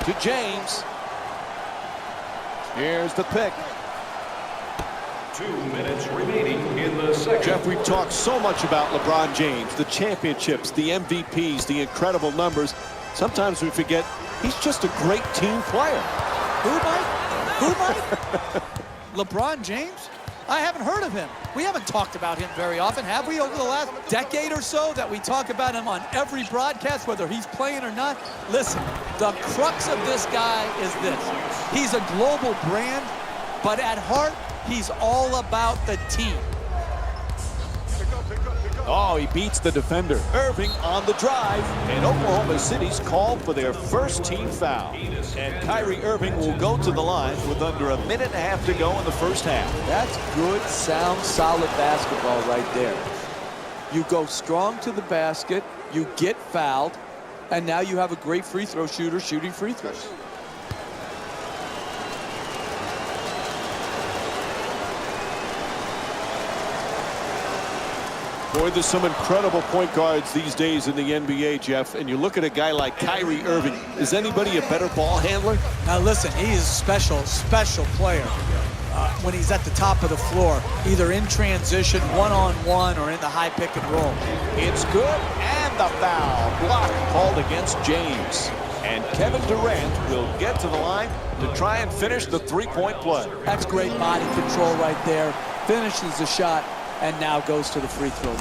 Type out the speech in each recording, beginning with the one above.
To James. Here's the pick. 2 minutes remaining in the second. Jeff, we've talked so much about LeBron James, the championships, the MVPs, the incredible numbers. Sometimes we forget he's just a great team player. Who, Mike? Who, Mike? LeBron James? I haven't heard of him. We haven't talked about him very often, have we, over the last decade or so, that we talk about him on every broadcast, whether he's playing or not? Listen, the crux of this guy is this. He's a global brand, but at heart, he's all about the team. Oh, he beats the defender. Irving on the drive, and Oklahoma City's called for their first team foul. And Kyrie Irving will go to the line with under a minute and a half to go in the first half. That's good, sound, solid basketball right there. You go strong to the basket, you get fouled, and now you have a great free throw shooter shooting free throws. Boy, there's some incredible point guards these days in the NBA, Jeff. And you look at a guy like Kyrie Irving. Is anybody a better ball handler? Now listen, he is a special player when he's at the top of the floor, either in transition, one-on-one, or in the high pick and roll. It's good, and the foul block called against James. And Kevin Durant will get to the line to try and finish the three-point play. That's great body control right there. Finishes the shot, and now goes to the free throw line.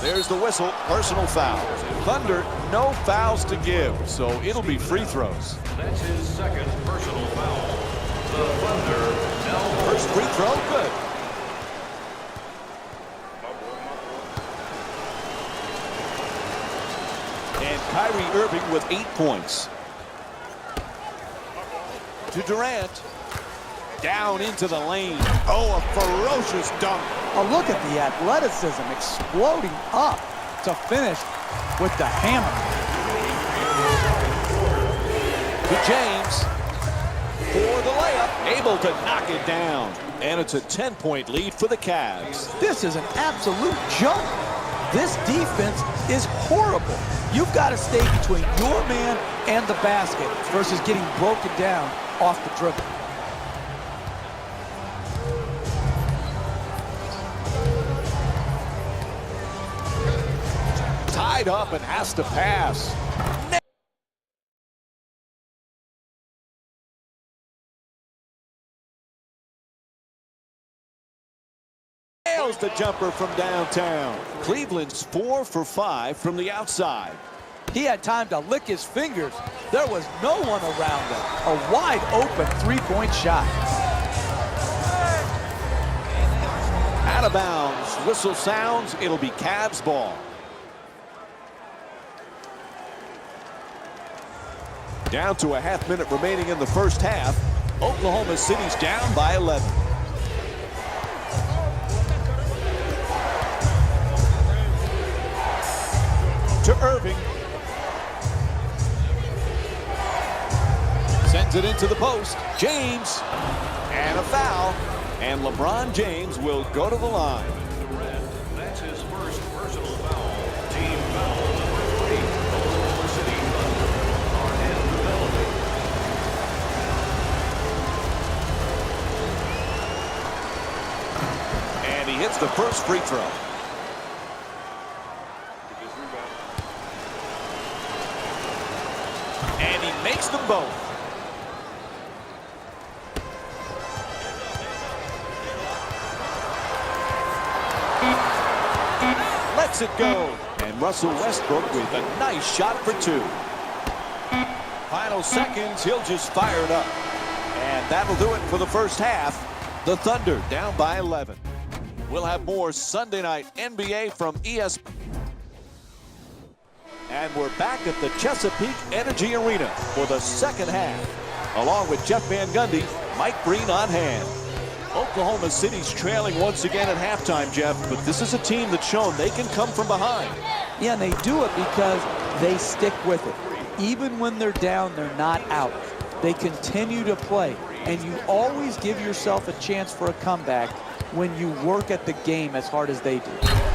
There's the whistle, personal foul. Thunder, no fouls to give, so it'll be free throws. That's his second personal foul. The Thunder now First free throw, good. And Kyrie Irving with 8 points. To Durant. Down into the lane. Oh, a ferocious dunk. Oh, look at the athleticism exploding up to finish with the hammer. To James. For the layup. Able to knock it down. And it's a 10-point lead for the Cavs. This is an absolute joke. This defense is horrible. You've got to stay between your man and the basket versus getting broken down off the dribble. Tied up and has to pass. Nails the jumper from downtown. Cleveland's 4 for 5 from the outside. He had time to lick his fingers. There was no one around him. A wide open three-point shot. Out of bounds. Whistle sounds. It'll be Cavs ball. Down to a half-minute remaining in the first half. Oklahoma City's down by 11. To Irving. Sends it into the post. James. And a foul. And LeBron James will go to the line. That's his first personal foul. Team foul number 3. Oklahoma City Thunder are in the penalty. And he hits the first free throw. And he makes them both. Lets it go. And Russell Westbrook with a nice shot for 2. Final seconds, he'll just fire it up. And that'll do it for the first half. The Thunder down by 11. We'll have more Sunday night NBA from ESPN. And we're back at the Chesapeake Energy Arena for the second half. Along with Jeff Van Gundy, Mike Breen on hand. Oklahoma City's trailing once again at halftime, Jeff, but this is a team that's shown they can come from behind. Yeah, and they do it because they stick with it. Even when they're down, they're not out. They continue to play, and you always give yourself a chance for a comeback when you work at the game as hard as they do.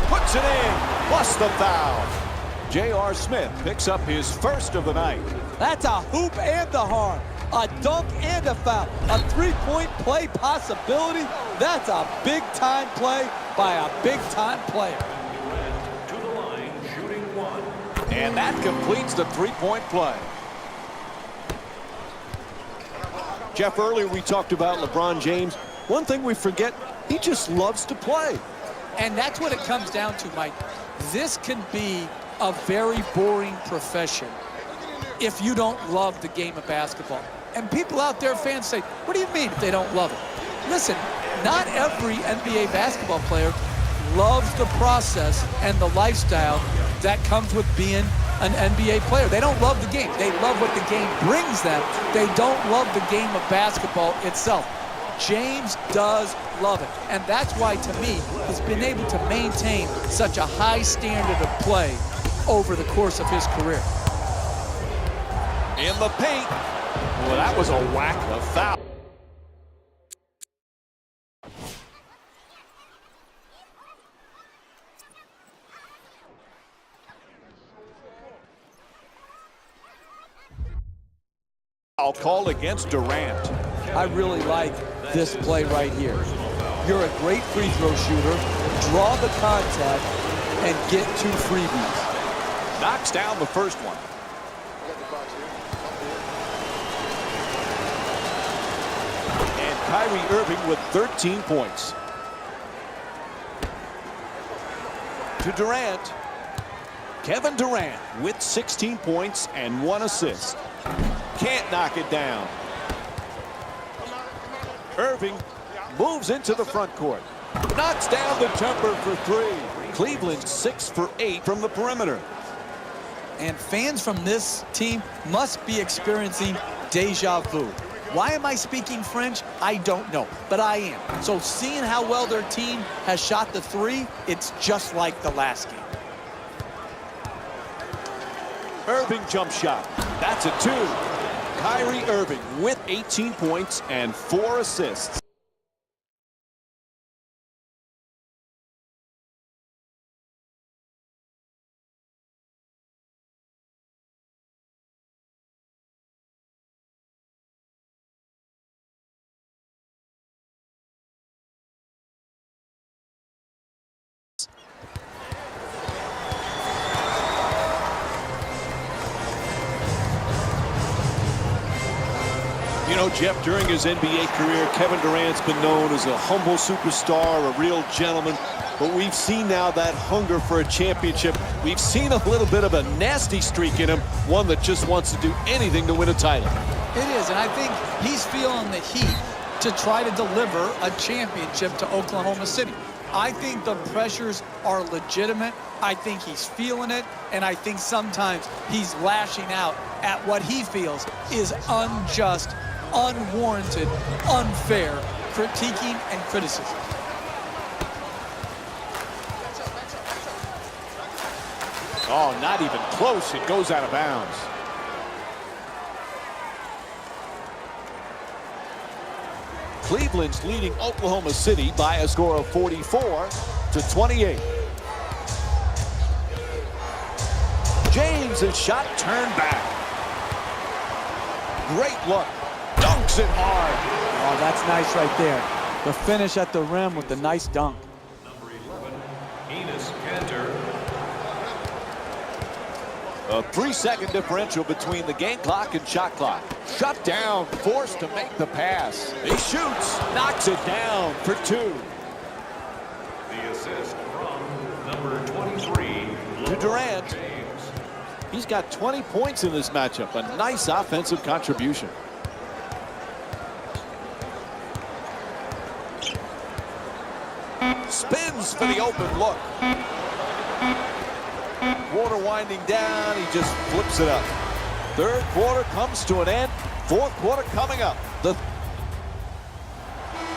Puts it in, plus the foul. J.R. Smith picks up his first of the night. That's a hoop and a harm, a dunk and a foul, a three-point play possibility. That's a big-time play by a big-time player. To the line, shooting one. And that completes the three-point play. Jeff, earlier we talked about LeBron James. One thing we forget, he just loves to play. And that's what it comes down to, Mike. This can be a very boring profession if you don't love the game of basketball. And people out there, fans, say, what do you mean if they don't love it? Listen, not every NBA basketball player loves the process and the lifestyle that comes with being an NBA player. They don't love the game. They love what the game brings them. They don't love the game of basketball itself. James does love it. And that's why, to me, he's been able to maintain such a high standard of play over the course of his career. In the paint. Well, that was a whack of foul. I'll call against Durant. I really like this play right here. You're a great free throw shooter. Draw the contact and get 2 freebies. Knocks down the first one. And Kyrie Irving with 13 points. To Durant. Kevin Durant with 16 points and 1 assist. Can't knock it down. Irving moves into the front court. Knocks down the jumper for 3. Cleveland 6 for 8 from the perimeter. And fans from this team must be experiencing deja vu. Why am I speaking French? I don't know, but I am. So seeing how well their team has shot the 3, it's just like the last game. Irving jump shot. That's a 2. Kyrie Irving with 18 points and 4 assists. You know, Jeff, during his NBA career, Kevin Durant's been known as a humble superstar, a real gentleman. But we've seen now that hunger for a championship. We've seen a little bit of a nasty streak in him, one that just wants to do anything to win a title. It is, and I think he's feeling the heat to try to deliver a championship to Oklahoma City. I think the pressures are legitimate. I think he's feeling it, and I think sometimes he's lashing out at what he feels is unjust, unwarranted, unfair critiquing and criticism. Oh, not even close. It goes out of bounds. Cleveland's leading Oklahoma City by a score of 44-28. James' shot turned back. Great look. Dunks it hard. Oh, that's nice right there. The finish at the rim with the nice dunk. Number 11, Enes Kanter. A 3-second differential between the game clock and shot clock. Shut down, forced to make the pass. He shoots, knocks it down for 2. The assist from number 23, To Durant. James. He's got 20 points in this matchup. A nice offensive contribution. Spins for the open look. Quarter winding down. He just flips it up. Third quarter comes to an end. Fourth quarter coming up.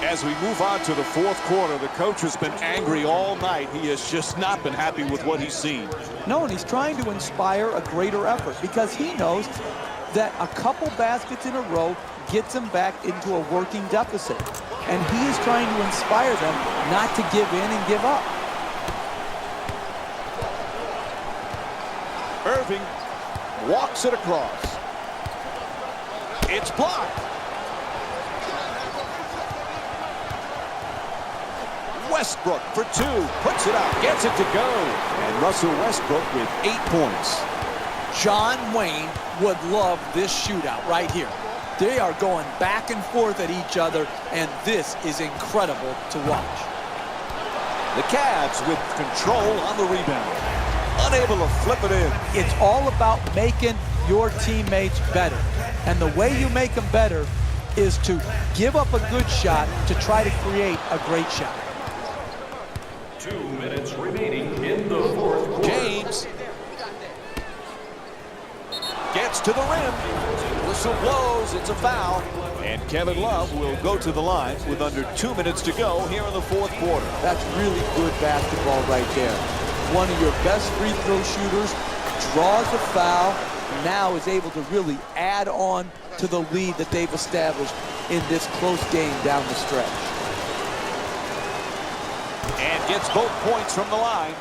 As we move on to the fourth quarter, the coach has been angry all night. He has just not been happy with what he's seen. No, and he's trying to inspire a greater effort because he knows that a couple baskets in a row gets him back into a working deficit. And he is trying to inspire them not to give in and give up. Irving walks it across. It's blocked. Westbrook for two. Puts it up. Gets it to go. And Russell Westbrook with 8 points. John Wayne would love this shootout right here. They are going back and forth at each other, and this is incredible to watch. The Cavs with control on the rebound. Unable to flip it in. It's all about making your teammates better. And the way you make them better is to give up a good shot to try to create a great shot. 2 minutes remaining in the fourth quarter. James gets to the rim. Whistle blows. It's a foul. And Kevin Love will go to the line with under 2 minutes to go here in the fourth quarter. That's really good basketball right there. One of your best free throw shooters draws a foul, now is able to really add on to the lead that they've established in this close game down the stretch. And gets both points from the line.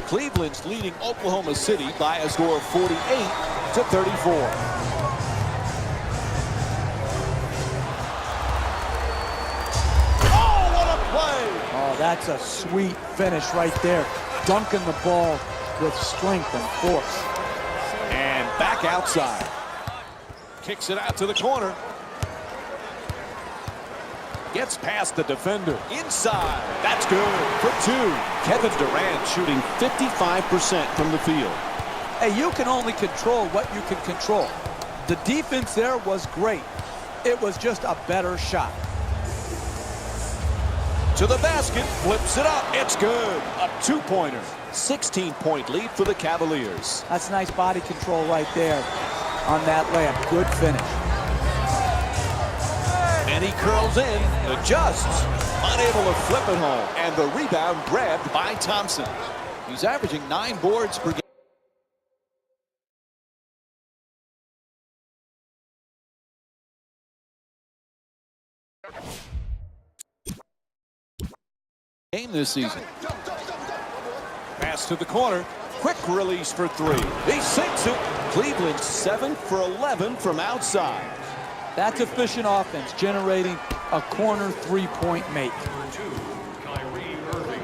Cleveland's leading Oklahoma City by a score of 48-34. Oh, that's a sweet finish right there. Dunking the ball with strength and force. And back outside. Kicks it out to the corner. Gets past the defender. Inside. That's good for two. Kevin Durant shooting 55% from the field. Hey, you can only control what you can control. The defense there was great. It was just a better shot. To the basket, flips it up. It's good. A two-pointer. 16-point lead for the Cavaliers. That's nice body control right there on that layup. Good finish. And he curls in, adjusts, unable to flip it home. And the rebound grabbed by Thompson. He's averaging 9 boards per game this season. Pass to the corner. Quick release for three. He sinks it. Cleveland 7 for 11 from outside. That's efficient offense, generating a corner three-point make. Number 2, Kyrie Irving.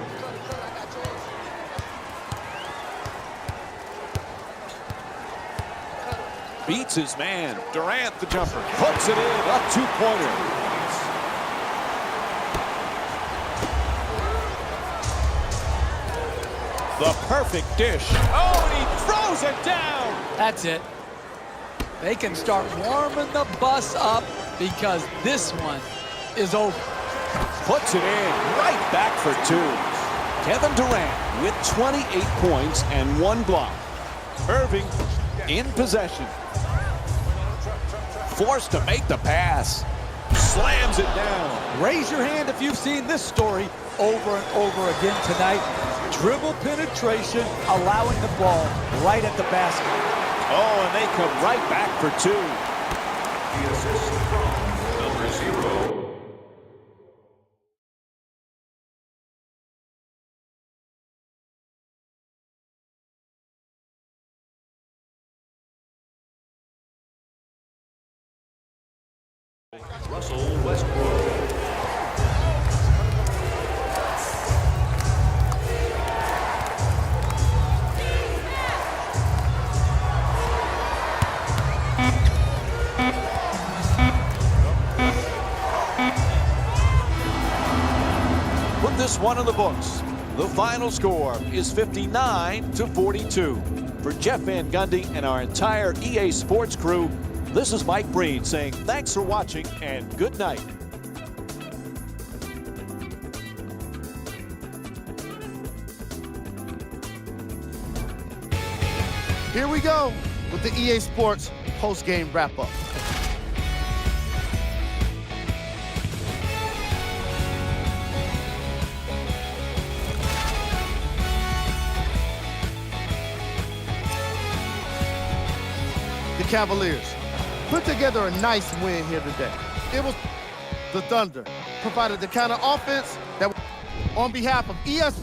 Beats his man. Durant the jumper. Puts it in. A two-pointer. The perfect dish. Oh, and he throws it down. That's it. They can start warming the bus up because this one is over. Puts it in. Right back for two. Kevin Durant with 28 points and 1 block. Irving in possession. Forced to make the pass. Slams it down. Raise your hand if you've seen this story over and over again tonight. Dribble penetration, allowing the ball right at the basket. Oh, and they come right back for two. The assist from number 0. Russell Westbrook. Put this one in the books. The final score is 59-42. For Jeff Van Gundy and our entire EA Sports crew, this is Mike Breen saying thanks for watching and good night. Here we go with the EA Sports post-game wrap-up. The Cavaliers put together a nice win here today. It was the Thunder provided the kind of offense that on behalf of ESPN.